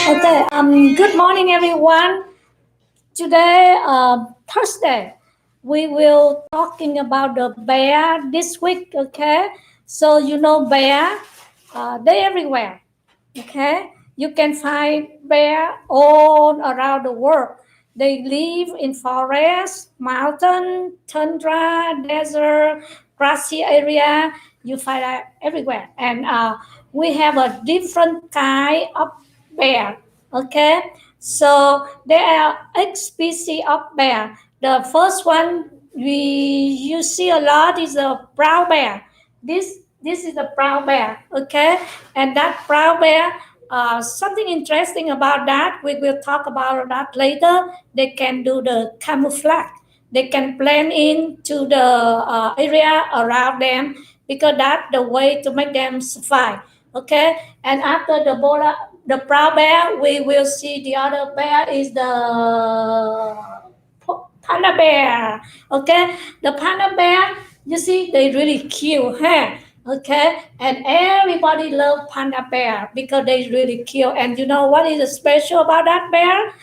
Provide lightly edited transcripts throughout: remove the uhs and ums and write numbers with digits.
Okay, good morning, everyone. Today, Thursday, we will talking about the bear this week. Okay, so you know bear, they everywhere. Okay, you can find bear all around the world. They live in forest, mountain, tundra, desert, grassy area. You find that everywhere, and we have a different kind of bear. Okay, so there are 8 species of bear. The first one you see a lot is a brown bear. This is a brown bear. Okay, and that brown bear, something interesting about that, we will talk about that later. They can do the camouflage. They can blend into the area around them because that's the way to make them survive. Okay, and after the brown bear, we will see the other bear is the panda bear. Okay, the panda bear, you see, they really cute, huh? Okay, and everybody love panda bear because they really cute. And you know what is special about that bear?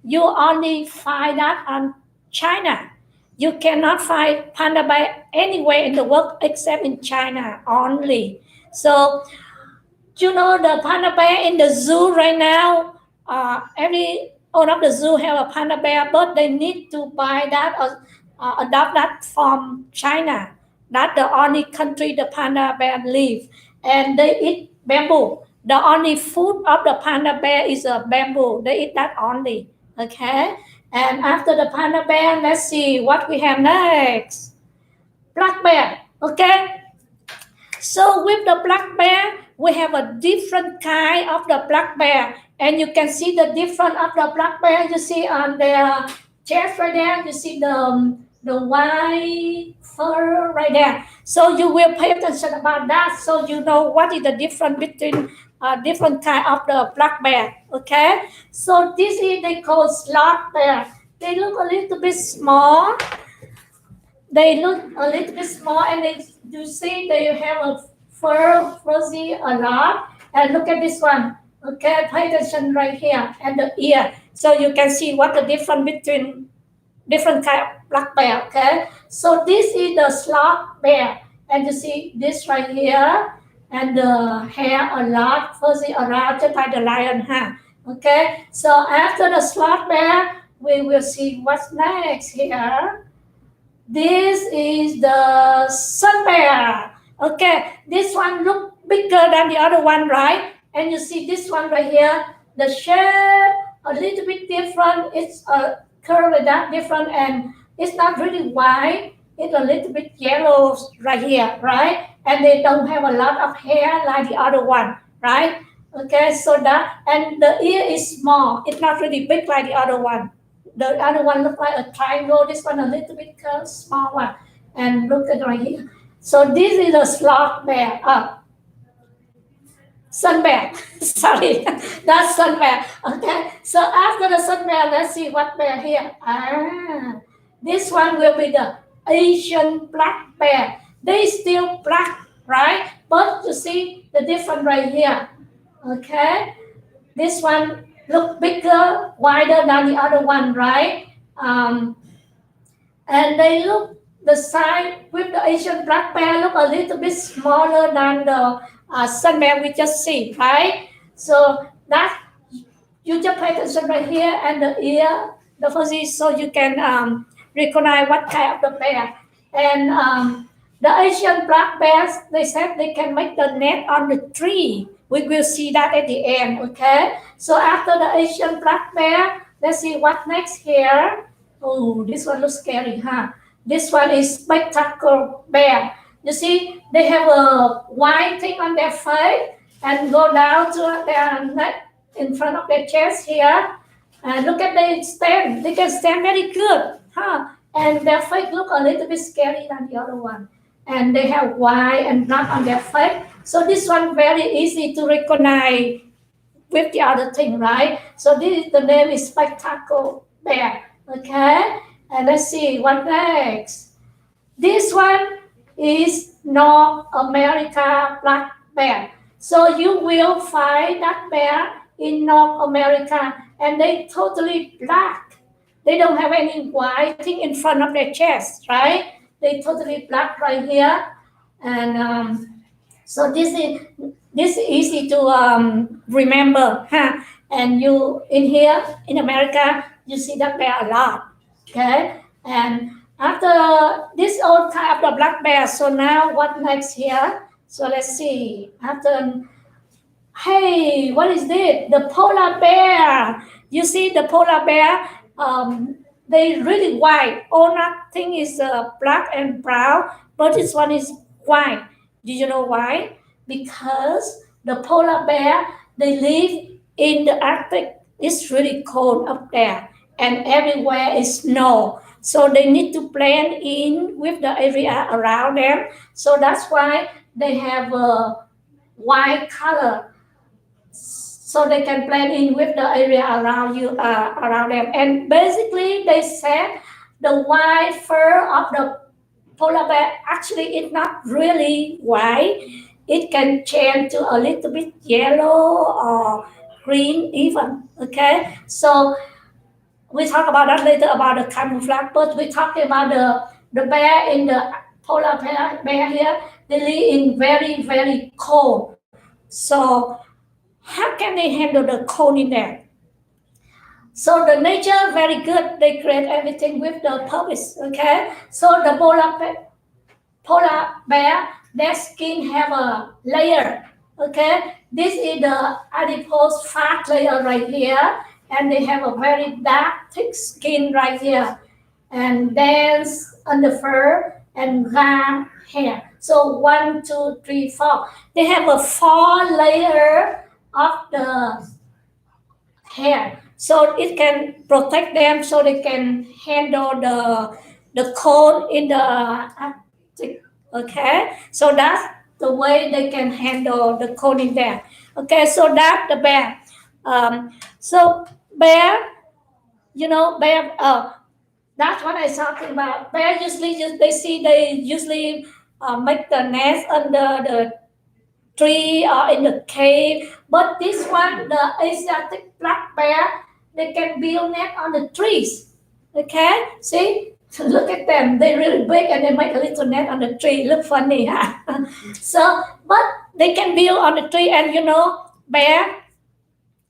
You only find that on China. You cannot find panda bear anywhere in the world except in China only. So you know the panda bear in the zoo right now. Every all of the zoo have a panda bear, but they need to buy that or adopt that from China. That's the only country the panda bear live, and they eat bamboo. The only food of the panda bear is a bamboo. They eat that only. Okay, and after the panda bear, let's see what we have next. Black bear. Okay, so with the black bear, we have a different kind of the black bear, and you can see the difference of the black bear. You see on their chest right there. You see the white fur right there. So you will pay attention about that, so you know what is the difference between different kind of the black bear. Okay. So this is they call sloth bear. They look a little bit small. They look a little bit small, and you see they have a fuzzy a lot. And look at this one. Okay, pay attention right here and the ear, so you can see what the difference between different kind of black bear. Okay, so this is the sloth bear, and you see this right here, and the hair a lot fuzzy around just like the lion. Okay, so after the sloth bear, we will see what's next here. This is the sun bear. Okay, this one look bigger than the other one, right? And you see this one right here, the shape a little bit different. It's a curve that different, and it's not really white. It's a little bit yellow right here, right? And they don't have a lot of hair like the other one, right? Okay, so that, and the ear is small. It's not really big like the other one. The other one look like a triangle. This one a little bit small one. And look at right here. So this is a sloth bear. Sun bear. Sorry, that's sun bear. Okay. So after the sun bear, let's see what bear here. This one will be the Asian black bear. They still black, right? But you see the difference right here. Okay. This one look bigger, wider than the other one, right? And they look the side with the Asian black bear look a little bit smaller than the sun bear we just see, right? So that you just pay attention right here and the ear, the fuzzy, so you can recognize what kind of the bear. And the Asian black bears, they said they can make the net on the tree. We will see that at the end, okay? So after the Asian black bear, let's see what next here. Oh, this one looks scary, huh? This one is spectacle bear. You see, they have a white thing on their face and go down to their neck in front of their chest here. And look at they stand. They can stand very good, huh? And their face look a little bit scary than the other one. And they have white and black on their face. So this one very easy to recognize with the other thing, right? So this is the name is spectacle bear. Okay, and let's see what next. This one is North America black bear. So you will find that bear in North America, and they totally black. They don't have any white thing in front of their chest, right? They totally black right here, and so this is easy to remember, huh? And you in here in America, you see that bear a lot, okay? And after this old kind of the black bear, so now what next here? So let's see. After, hey, what is this? The polar bear. You see the polar bear? They really white. All nothing is black and brown, but this one is white. Do you know why? Because the polar bear, they live in the Arctic. It's really cold up there, and everywhere is snow. So they need to blend in with the area around them. So that's why they have a white color, so they can blend in with the area around you, around them. And basically, they said the white fur of the polar bear actually is not really white. It can change to a little bit yellow or green even. Okay, so we talk about that later about the camouflage, but we're talking about the bear in the polar bear here. They live in very cold. So how can they handle the cold in there? So the nature very good. They create everything with the purpose. Okay. So the polar bear, their skin have a layer. Okay. This is the adipose fat layer right here, and they have a very dark thick skin right here, and dense under fur and round hair. So 1, 2, 3, 4. They have a 4 layer of the hair, so it can protect them, so they can handle the cold in the Arctic. Okay, so that's the way they can handle the cold in there. Okay, so that's the bear. So bear, bear. That's what I talking about. Bear usually they usually make the nest under the tree or in the cave. But this one, the Asiatic black bear, they can build net on the trees. Okay, see? Look at them. They're really big and they make a little net on the tree. Look funny, huh? So, but they can build on the tree, and bear,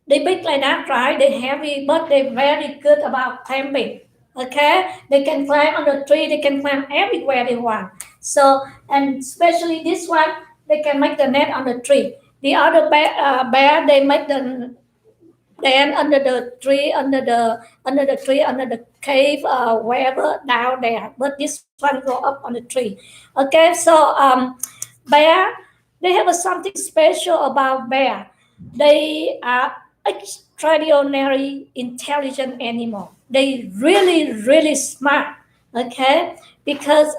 they big like that, right? They heavy, but they're very good about climbing. Okay, they can climb on the tree. They can climb everywhere they want. So, and especially this one, they can make the net on the tree. The other bear, they make the then under the tree, under the cave, wherever down there. But this one go up on the tree. Okay, so bear, they have something special about bear. They are extraordinary intelligent animal. They really smart. Okay, because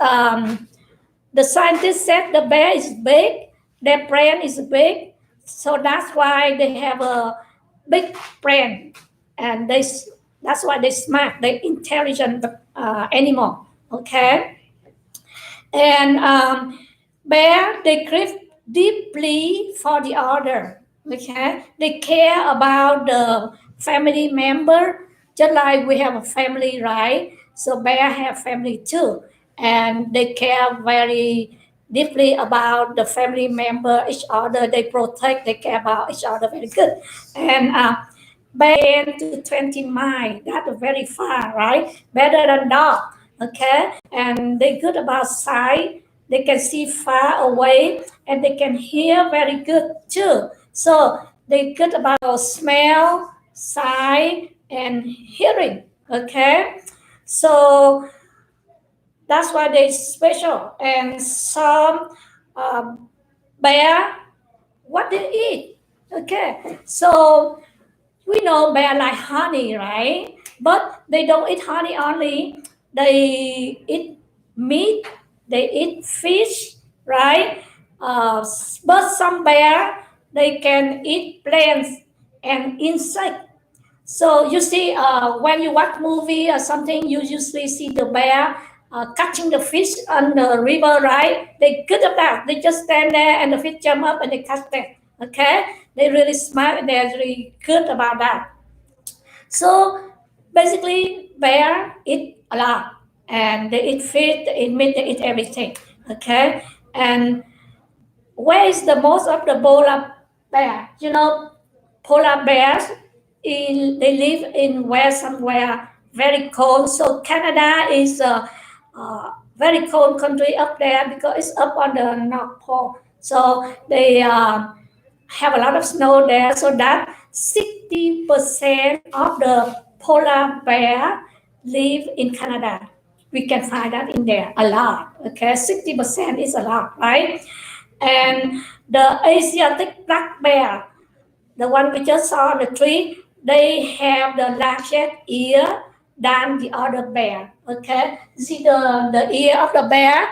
the scientists said the bear is big, their brain is big, so that's why they have a big brain, and that's why they smart, they intelligent animal. Okay, and bear, they care deeply for the other. Okay, they care about the family member, just like we have a family, right? So bear have family too, and they care very deeply about the family member, each other. They protect, they care about each other very good. And bear 10 to 20 miles, that's very far, right? Better than dog. Okay, and they good about sight, they can see far away, and they can hear very good too. So they good about smell, sight, and hearing. Okay, so that's why they special. And some bear, what they eat. Okay, so we know bear like honey, right? But they don't eat honey only. They eat meat. They eat fish, right? But some bear, they can eat plants and insect. So you see, when you watch movie or something, you usually see the bear catching the fish on the river, right? They good at that. They just stand there and the fish jump up and they catch them. Okay, they really smart and they're really good about that. So basically, bear eat a lot, and they eat fish, they eat meat, they eat everything. Okay, and where is the most of the polar bear? You know, polar bears they live in where somewhere very cold. So Canada is a very cold country up there because it's up on the North Pole. So they have a lot of snow there. So that 60% of the polar bear live in Canada. We can find that in there a lot. Okay, 60% is a lot, right? And the Asiatic black bear, the one we just saw on the tree, they have the largest ear than the other bear. Okay, see the ear of the bear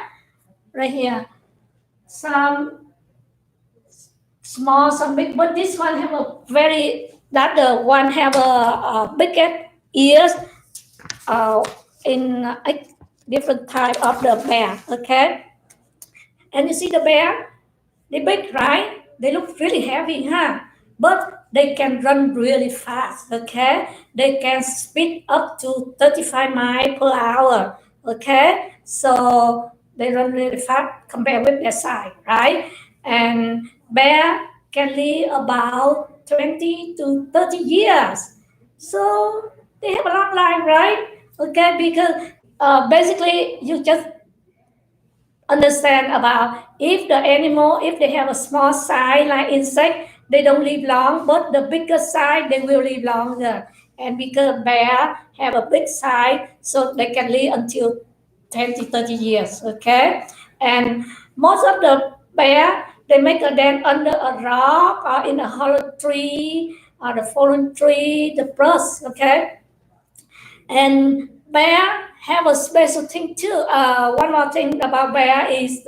right here. Some small, some big, but this one have a very that the one have a bigger ears in a different type of the bear. Okay, and you see the bear. They big, right? They look really heavy, huh? But they can run really fast, okay? They can speed up to 35 miles per hour, okay? So they run really fast compared with their size, right? And bear can live about 20 to 30 years. So they have a long life, right? Okay, because basically you just understand about if the animal if they have a small size like insect they don't live long but the bigger size they will live longer and because bear have a big size so they can live until 10 to 30 years okay and most of the bear they make a den under a rock or in a hollow tree or the fallen tree the brush okay and bear have a special thing too. One more thing about bear is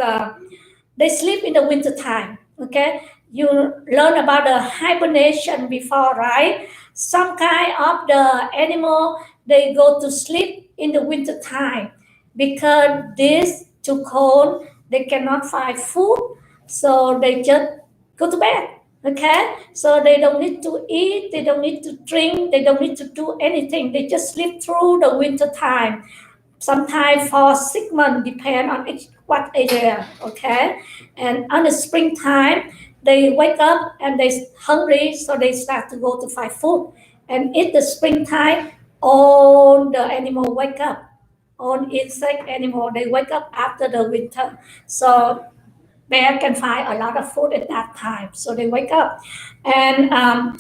they sleep in the winter time. Okay, you learn about the hibernation before, right? Some kind of the animal they go to sleep in the winter time because this too cold. They cannot find food, so they just go to bed. Okay, so they don't need to eat, they don't need to drink, they don't need to do anything. They just sleep through the winter time sometimes for 6 months, depend on what area, okay? And on the springtime, they wake up and they hungry, so they start to go to find food. And in the springtime, all the animal wake up. All insect animal, they wake up after the winter. So bear can find a lot of food at that time. So they wake up. And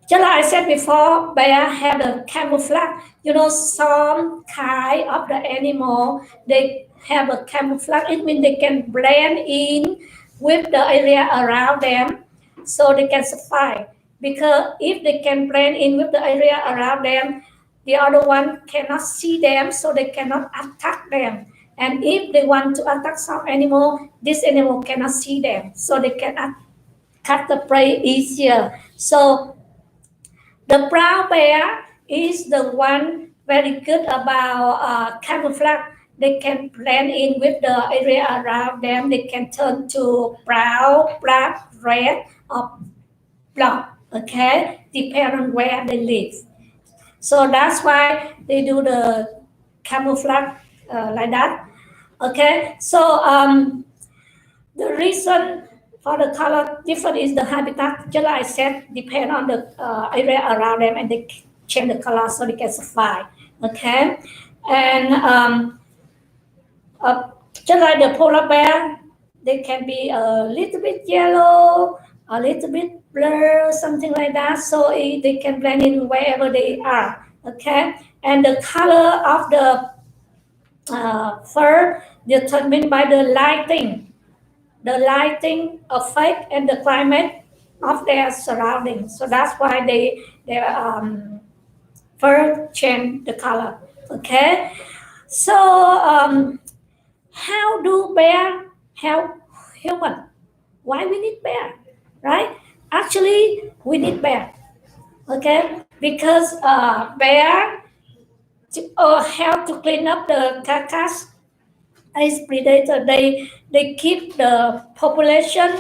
just like I said before, bear have the camouflage. You know, some kind of the animal they have a camouflage. It means they can blend in with the area around them, so they can survive. Because if they can blend in with the area around them, the other one cannot see them, so they cannot attack them. And if they want to attack some animal, this animal cannot see them, so they can cut the prey easier. So the brown bear is the one very good about camouflage. They can blend in with the area around them. They can turn to brown, black, red, or black. Okay, depending on where they live. So that's why they do the camouflage like that. Okay, so the reason for the color different is the habitat. Just like I said, depend on the area around them, and they change the color so they can survive. Okay, and uh, just like the polar bear, they can be a little bit yellow, a little bit blur, something like that. So they can blend in wherever they are. Okay, and the color of the fur determined by the lighting effect and the climate of their surroundings. So that's why their fur change the color. Okay. So how do bear help human? Why we need bear, right? Actually, we need bear. Okay, because bear help to clean up the carcass as predator. They keep the population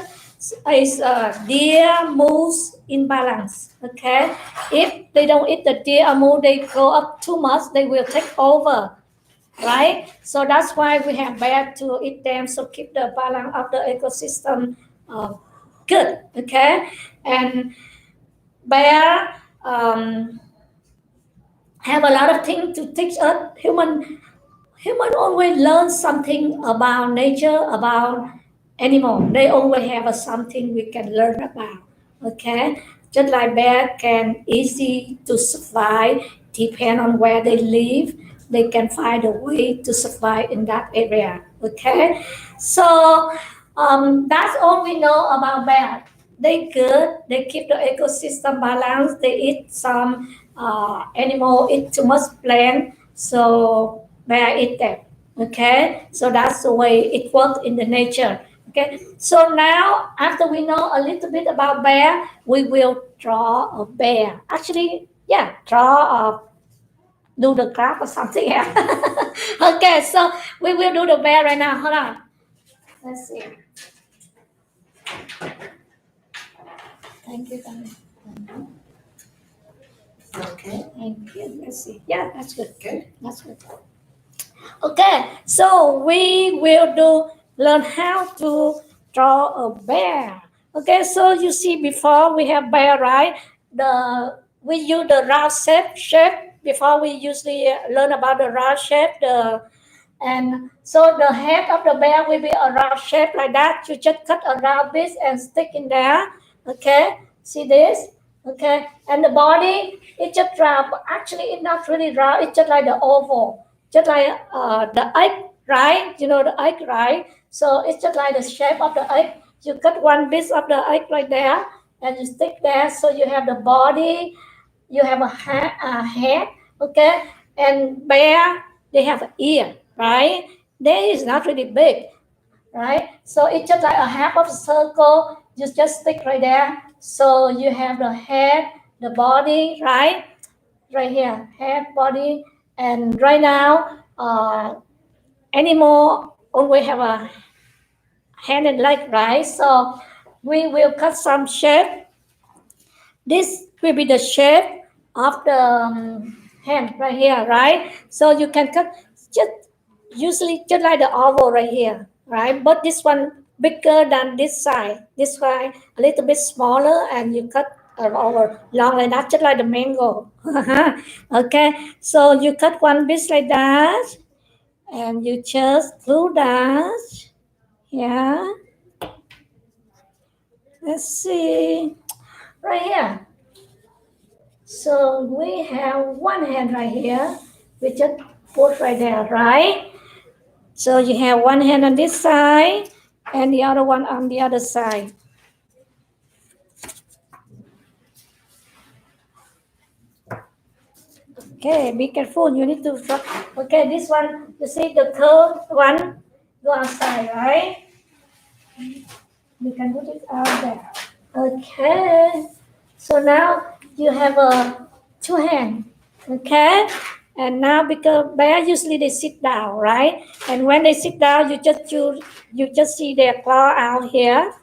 is deer, moose in balance. Okay, if they don't eat the deer or moose, they go up too much, they will take over, right? So that's why we have bear to eat them, so keep the balance of the ecosystem good. Okay, and bear have a lot of things to teach us. Human always learn something about nature, about animal. They always have a something we can learn about. Okay, just like bear can easy to survive, depend on where they live. They can find a way to survive in that area. Okay, so that's all we know about bear. They good. They keep the ecosystem balanced. They eat some animal, eat too much plant. So bear eat them. Okay, so that's the way it works in the nature. Okay, so now after we know a little bit about bear, we will draw a bear. Actually, yeah, draw a do the graph or something else. Okay, so we will do the bear right now. Hold on. Let's see. Thank you, Tanya. Okay. Thank you. Let's see. Yeah, that's good. Good. That's good. Okay, so we will learn how to draw a bear. Okay, so you see before we have bear, right? We use the round shape before we usually learn about the round shape. And so the head of the bear will be a round shape like that. You just cut around this and stick in there. Okay, see this? Okay, and the body it's just round, but actually it's not really round. It's just like the oval, just like the egg, right? You know the egg, right? So it's just like the shape of the egg. You cut one piece of the egg right there, and you stick there. So you have the body, you have a head, okay, and bear they have an ear, right? There is not really big, right? So it's just like a half of a circle. You just stick right there. So you have the head, the body, right? Right here, head, body, and right now, animal always have a hand and leg, right? So we will cut some shape. This will be the shape of the hand right here, right? So you can cut just usually just like the oval right here, right? But this one bigger than this side. This side a little bit smaller, and you cut over long enough, just like the mango. Okay, so you cut one piece like that, and you just glue that. Yeah, let's see right here. So we have one hand right here. We just put right there, right? So you have one hand on this side and the other one on the other side. Okay, be careful. You need to drop. Okay, this one, you see the curved one go outside, right? You can put it out there. Okay. So now you have a two hand. Okay. And now because bear usually they sit down, right? And when they sit down, you just see their claw out here.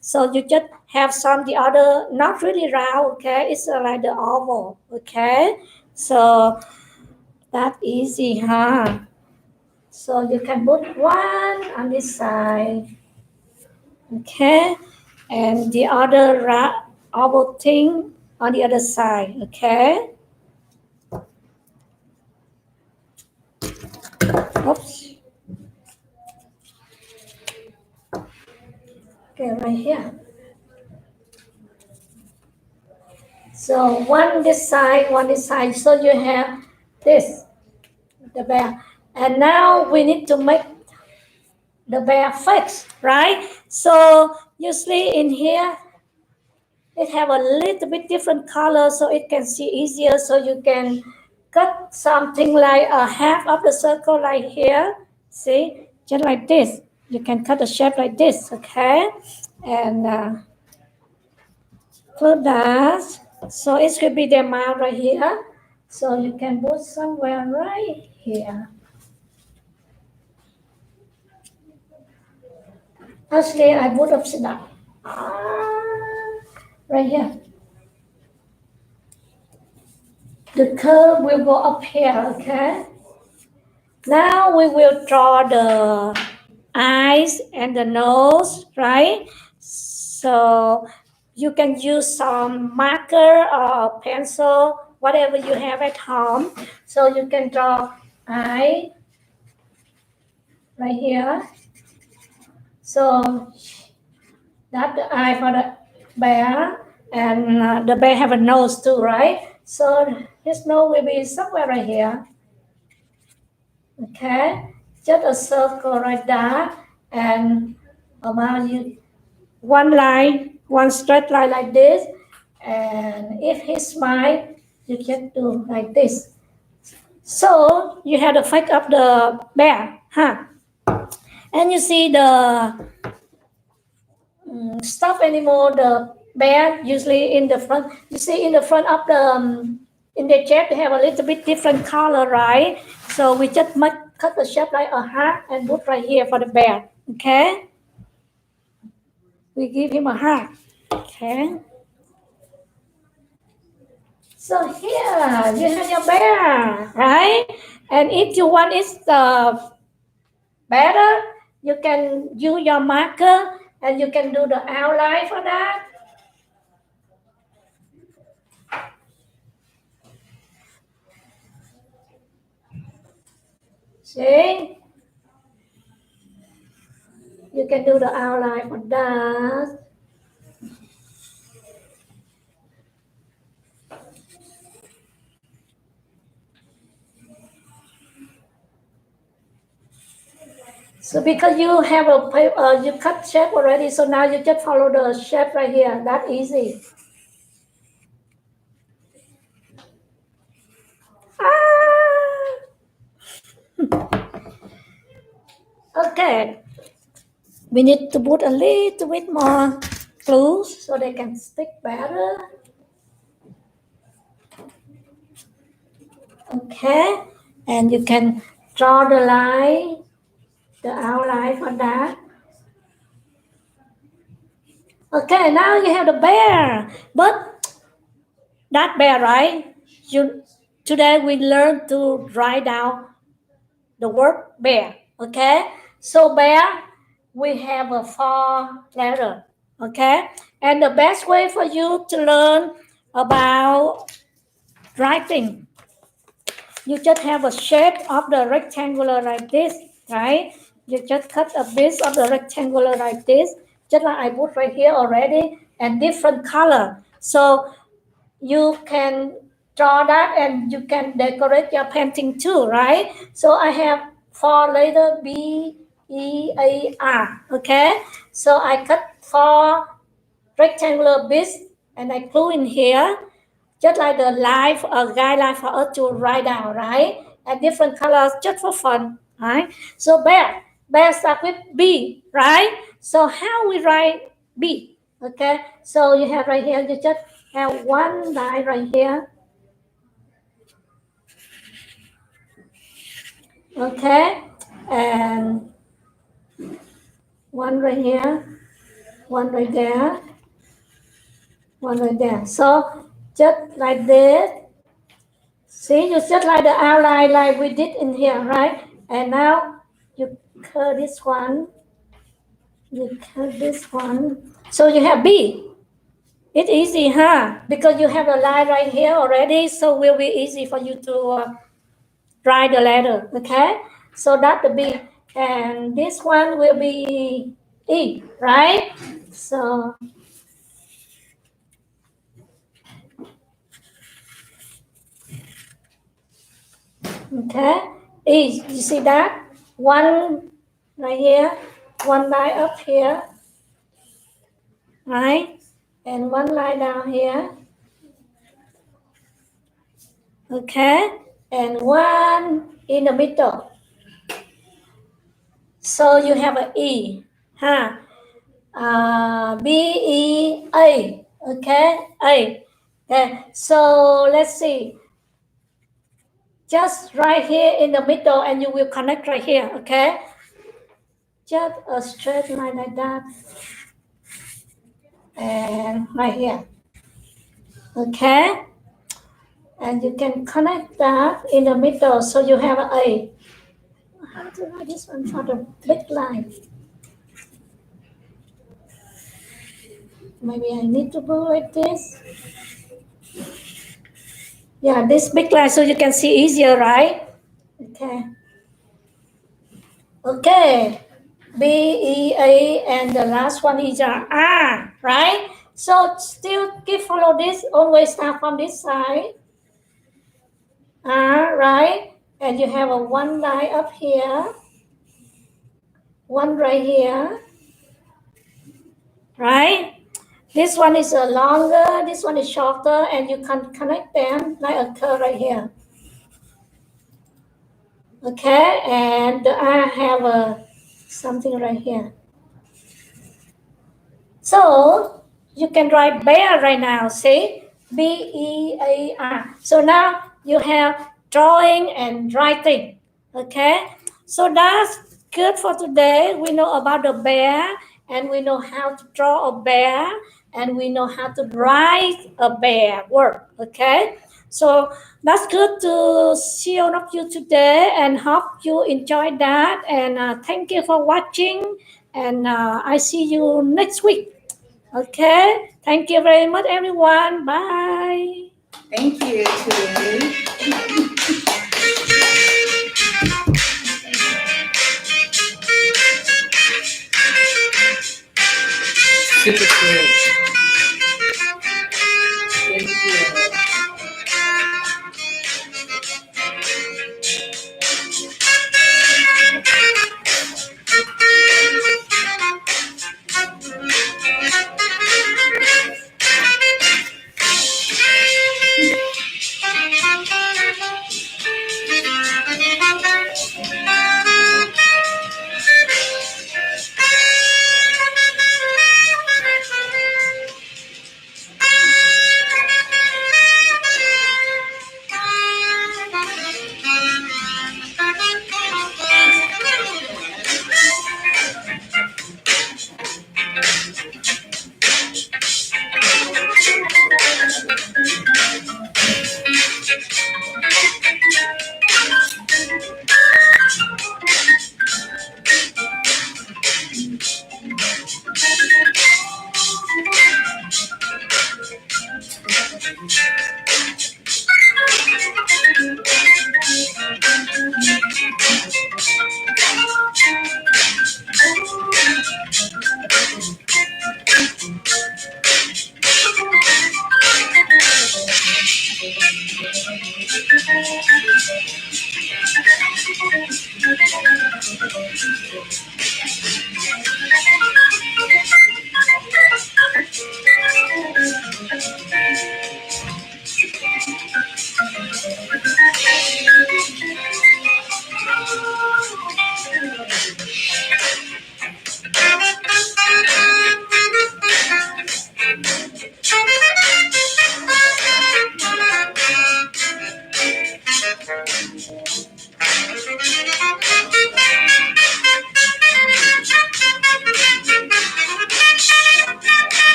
So you just have some the other not really round, okay? It's like the oval, okay? So that easy, huh? So you can put one on this side, okay, and the other oval thing on the other side, okay. Oops. Okay, right here. So one this side, one this side. So you have this, the bear. And now we need to make the bear face, right? So usually in here, it have a little bit different color so it can see easier. So you can cut something like a half of the circle like here. See, just like this. You can cut the shape like this, okay? And put that. So it should be the mouth right here. So you can put somewhere right here. Actually, I put upside down. Right here. The curve will go up here, okay? Now we will draw the eyes and the nose, right? So you can use some marker or pencil, whatever you have at home. So you can draw eye right here. So that's the eye for the bear, and the bear have a nose too, right? So his nose will be somewhere right here. Okay, just a circle like that, and about you one line, one straight line like this. And if he smile, you can do like this. So you have the face of the bear, huh? And you see the stuffed animal, the bear usually in the front. You see in the front of the in the chest they have a little bit different color, right? So we just might cut the shape like a heart and put right here for the bear. Okay, we give him a heart. Okay. So here you have your bear, right? And if you want it better, you can use your marker and you can do the outline for that. See? You can do the outline for that. So because you have a paper, you cut shape already, so now you just follow the shape right here. That easy. Ah! Okay. We need to put a little bit more glue so they can stick better. Okay. And you can draw the line, the outline for that. Okay, now you have the bear. But that bear, right? You today we learn to write down the word bear. Okay? So bear, we have a four letter. Okay? And the best way for you to learn about writing, you just have a shape of the rectangular like this, right? You just cut a piece of the rectangular like this, just like I put right here already, and different color. So you can draw that and you can decorate your painting too, right? So I have four letter B, E, A, R, okay? So I cut four rectangular bits and I glue in here just like the life a guideline for us to write down, right? And different colors just for fun, right? So bear start with B, right? So how we write B? Okay, so you have right here, you just have one line right here, okay, and one right here, one right there, one right there. So just like this. See, you just like the outline like we did in here, right? And now you curve this one, you curve this one. So you have B. It's easy, huh? Because you have a line right here already, so it will be easy for you to write the letter, okay? So that's the B. And this one will be E, right? So, okay. E, you see that? One right here, one line up here, right? And one line down here, okay? And one in the middle. So you have an E, huh? B, E, A, okay? A. Okay, so let's see. Just right here in the middle and you will connect right here, okay? Just a straight line like that. and right here. Okay, and you can connect that in the middle, so you have a. How to write this one for the big line? Maybe I need to go like this. Yeah, this big line so you can see easier, right? Okay. Okay. B, E, A, and the last one is R, right? So still keep follow this, always start from this side. R, right? And you have a one line up here, one right here, right? This one is longer, this one is shorter, and you can connect them like a curve right here. Okay, and I have something right here. So you can write bear right now, see? B-E-A-R. So now you have drawing and writing, okay? So that's good for today. We know about the bear, and we know how to draw a bear, and we know how to write a bear word, okay? So that's good to see all of you today, and hope you enjoyed that. And thank you for watching, and I see you next week. Okay, thank you very much, everyone. Bye. Thank you, Thuy. Super good. Thank you.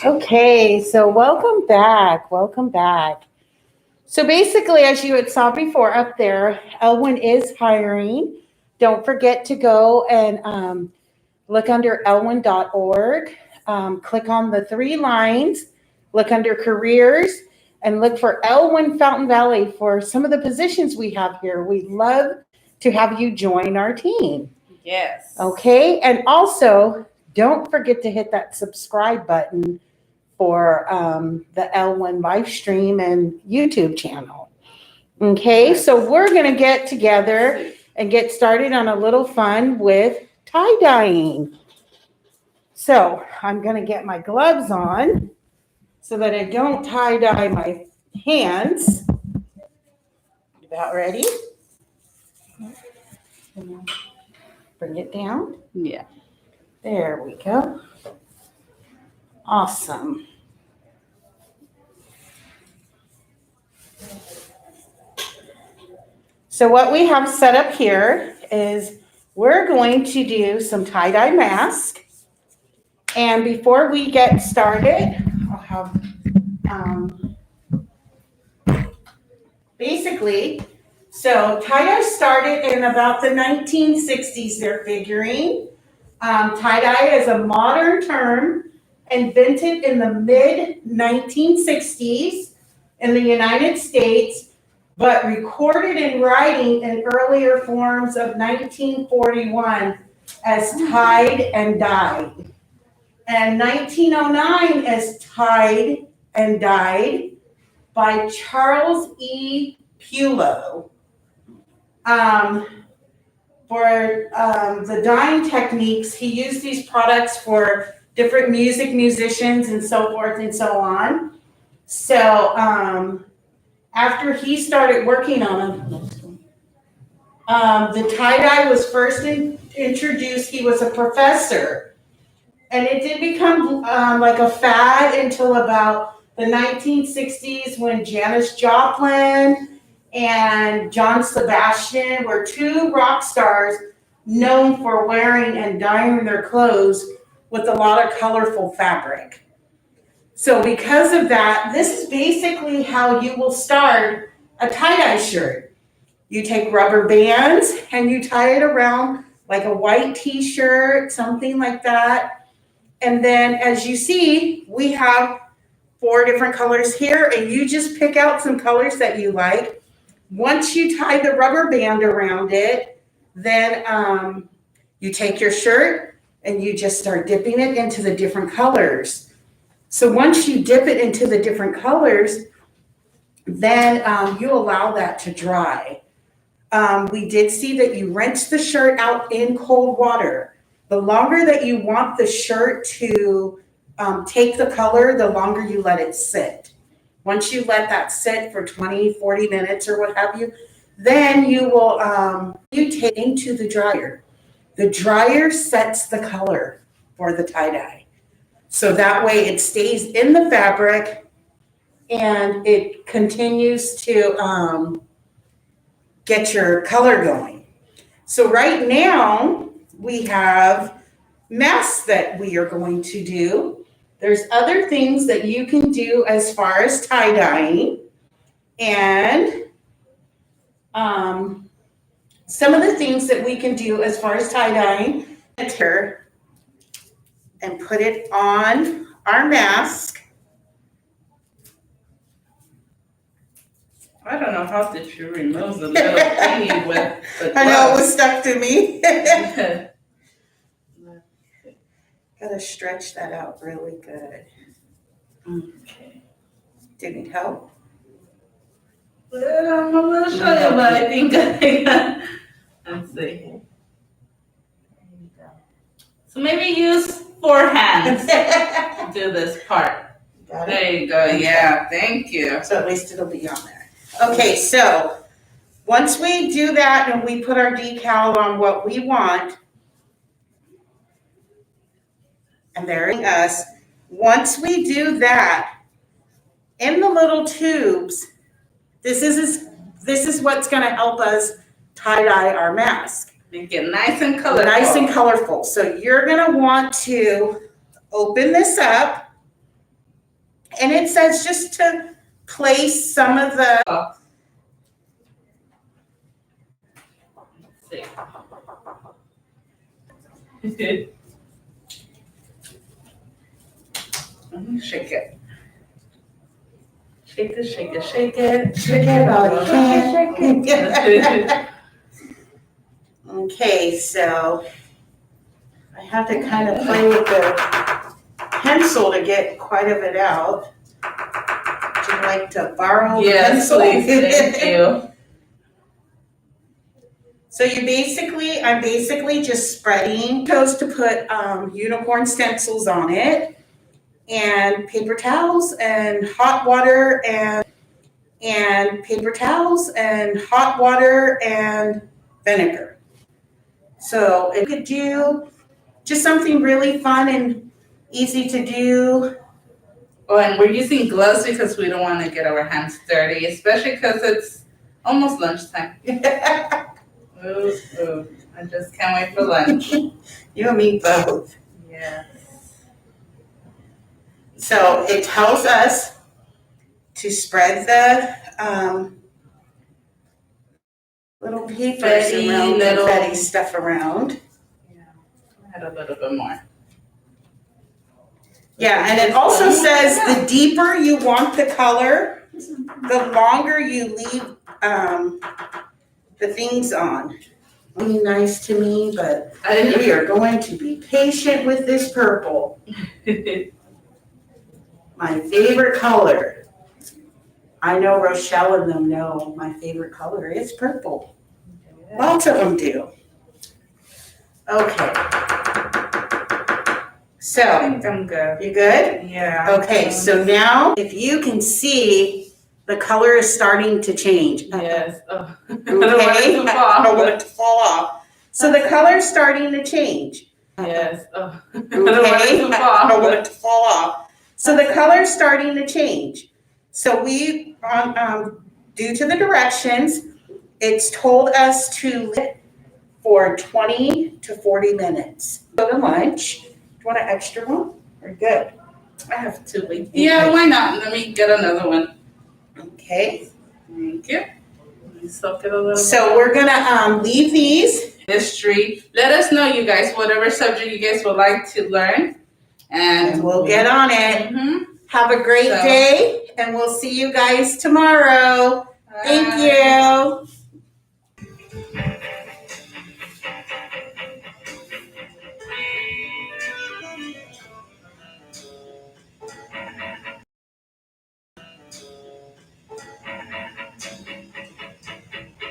Okay, so welcome back. Welcome back. So basically, as you had saw before up there, Elwyn is hiring. Don't forget to go and look under elwyn.org. Click on the three lines, look under careers, and look for Elwyn Fountain Valley for some of the positions we have here. We'd love to have you join our team. Yes. Okay, and also don't forget to hit that subscribe button for the Elwyn live stream and YouTube channel. Okay, so we're going to get together and get started on a little fun with tie-dyeing. So I'm going to get my gloves on so that I don't tie-dye my hands. About ready? Bring it down. Yeah. There we go. Awesome. So what we have set up here is we're going to do some tie-dye mask. And before we get started, I'll have basically, so tie-dye started in about the 1960s, they're figuring. Tie-dye is a modern term invented in the mid-1960s in the United States, but recorded in writing in earlier forms of 1941 as tied and dyed. And 1909 as tied and dyed by Charles E. Pulo. For the dyeing techniques, he used these products for different musicians and so forth and so on. So after he started working on them, the tie-dye was first introduced. He was a professor. And it did become like a fad until about the 1960s when Janis Joplin and John Sebastian were two rock stars known for wearing and dyeing their clothes with a lot of colorful fabric. So because of that, this is basically how you will start a tie-dye shirt. You take rubber bands and you tie it around like a white t-shirt, something like that. And then as you see, we have 4 different colors here, and you just pick out some colors that you like. Once you tie the rubber band around it, then you take your shirt and you just start dipping it into the different colors. So once you dip it into the different colors, then you allow that to dry. We did see that you rinse the shirt out in cold water. The longer that you want the shirt to take the color, the longer you let it sit. Once you let that sit for 20, 40 minutes or what have you, then you will you take it into the dryer. The dryer sets the color for the tie-dye. So that way it stays in the fabric and it continues to get your color going. So right now we have masks that we are going to do. There's other things that you can do as far as tie-dyeing. And some of the things that we can do as far as tie-dyeing, and put it on our mask. I don't know how did you remove the little thingy with the glove. I know it was stuck to me. Gotta stretch that out really good. Okay. Do you need help? I'm not gonna show you, but I think let's see. So maybe use 4 hands to do this part. Got it? There you go. Yeah, thank you. So at least it'll be on there. Okay, so once we do that and we put our decal on what we want, and there's us, once we do that, in the little tubes, this is what's going to help us tie-dye our mask. Make it nice and colorful. Nice and colorful. So you're going to want to open this up And it says just to place some of the, Let's see. Shake it. Shake it, shake it, shake it. shake it all you can. Shake Okay, so I have to kind of play with the pencil to get quite a bit out. Would you like to borrow the Yes, pencil? please, thank you. So I'm basically just spreading. Chose to put unicorn stencils on it, and paper towels and hot water and paper towels and hot water and vinegar. So it could do just something really fun and easy to do. Oh, and we're using gloves because we don't want to get our hands dirty, especially because it's almost lunchtime. Ooh, ooh. I just can't wait for lunch. You and me both. Yeah. So it tells us to spread the little papers Confetti, around, little- confetti stuff around. Yeah. Add a little bit more. Yeah, and it also says the deeper you want the color, the longer you leave the things on. Be nice to me, but we are going to be patient with this purple. My favorite color. I know Rochelle and them know my favorite color is purple. Lots of them do. Okay. I So, think I'm good. you good? Yeah. Okay, so now if you can see, the color is starting to change. Yes. Oh. I Okay, don't want it to fall. I don't want it to fall off. So the color's starting to change. Yes. Oh. I Okay, don't want it to fall. I don't want it to fall off. So the color's starting to change. So we, due to the directions, it's told us to let for 20 to 40 minutes. Go to lunch. Do you want an extra one? We're good. I have 2 weeks. Yeah, why not? Let me get another one. Okay. Thank you. Let me soak it a little bit. So we're gonna leave these. History. Let us know, you guys, whatever subject you guys would like to learn. And we'll get on it. Mhm. Have a great So- day, and we'll see you guys tomorrow. Thank Bye. you.